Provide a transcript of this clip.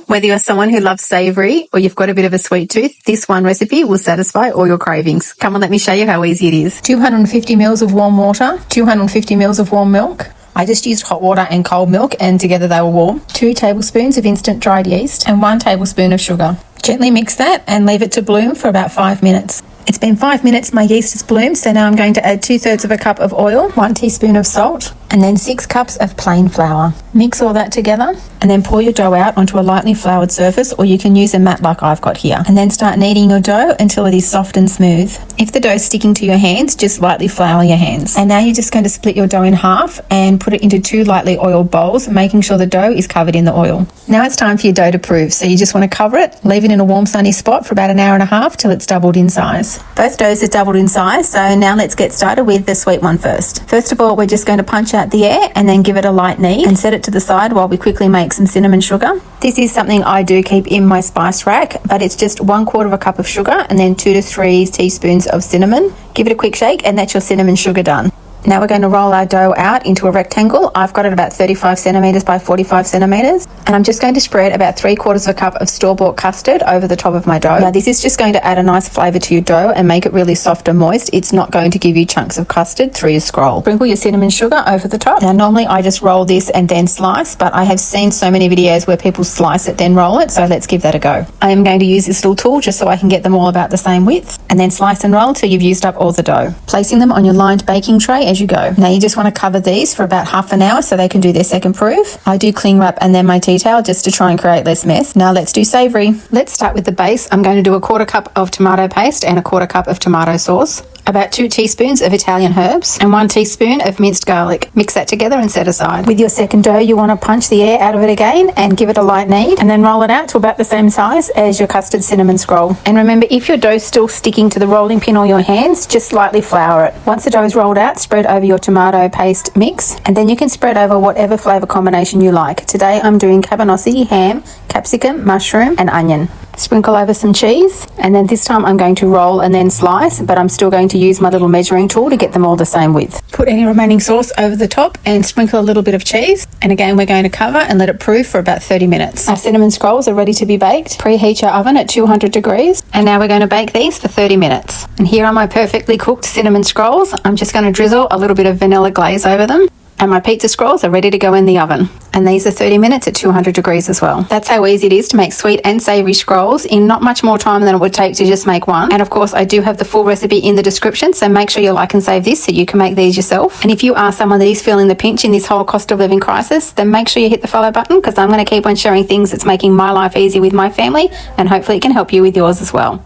Whether you're someone who loves savoury or you've got a bit of a sweet tooth, this one recipe will satisfy all your cravings. Come on, let me show you how easy it is. 250 mils of warm water, 250 mils of warm milk. I just used hot water and cold milk and together they were warm. 2 tablespoons of instant dried yeast and 1 tablespoon of sugar. Gently mix that and leave it to bloom for about 5 minutes. It's been 5 minutes, my yeast has bloomed, so now I'm going to add 2/3 of a cup of oil, 1 teaspoon of salt, and then 6 cups of plain flour. Mix all that together and then pour your dough out onto a lightly floured surface, or you can use a mat like I've got here. And then start kneading your dough until it is soft and smooth. If the dough is sticking to your hands, just lightly flour your hands. And now you're just going to split your dough in half and put it into 2 lightly oiled bowls, making sure the dough is covered in the oil. Now it's time for your dough to proof, so you just want to cover it, leave it in a warm sunny spot for about an hour and a half till it's doubled in size. Both doughs are doubled in size, so now let's get started with the sweet one first. First of all, we're just going to punch out the air and then give it a light knead and set it to the side while we quickly make some cinnamon sugar. This is something I do keep in my spice rack, but it's just 1/4 of a cup of sugar and then 2 to 3 teaspoons of cinnamon. Give it a quick shake and that's your cinnamon sugar done. Now we're going to roll our dough out into a rectangle. I've got it about 35 centimetres by 45 centimetres. And I'm just going to spread about 3/4 of a cup of store-bought custard over the top of my dough. Now this is just going to add a nice flavour to your dough and make it really soft and moist. It's not going to give you chunks of custard through your scroll. Sprinkle your cinnamon sugar over the top. Now normally I just roll this and then slice, but I have seen so many videos where people slice it then roll it, so let's give that a go. I am going to use this little tool just so I can get them all about the same width, and then slice and roll till you've used up all the dough. Placing them on your lined baking tray as you go. Now you just want to cover these for about half an hour so they can do their second proof. I do cling wrap and then my tea towel just to try and create less mess. Now let's do savoury. Let's start with the base. I'm going to do a 1/4 cup of tomato paste and a 1/4 cup of tomato sauce. About 2 teaspoons of Italian herbs and 1 teaspoon of minced garlic. Mix that together and set aside. With your second dough, you want to punch the air out of it again and give it a light knead and then roll it out to about the same size as your custard cinnamon scroll. And remember, if your dough's still sticking to the rolling pin or your hands, just slightly flour it. Once the dough is rolled out, spread over your tomato paste mix and then you can spread over whatever flavour combination you like. Today I'm doing cabanossi, ham, capsicum, mushroom and onion. Sprinkle over some cheese, and then this time I'm going to roll and then slice, but I'm still going to use my little measuring tool to get them all the same width. Put any remaining sauce over the top and sprinkle a little bit of cheese, and again we're going to cover and let it proof for about 30 minutes. Our cinnamon scrolls are ready to be baked. Preheat your oven at 200 degrees, and now we're going to bake these for 30 minutes. And here are my perfectly cooked cinnamon scrolls. I'm just going to drizzle a little bit of vanilla glaze over them. And my pizza scrolls are ready to go in the oven. And these are 30 minutes at 200 degrees as well. That's how easy it is to make sweet and savoury scrolls in not much more time than it would take to just make one. And of course, I do have the full recipe in the description, so make sure you like and save this so you can make these yourself. And if you are someone that is feeling the pinch in this whole cost of living crisis, then make sure you hit the follow button, because I'm going to keep on sharing things that's making my life easy with my family, and hopefully it can help you with yours as well.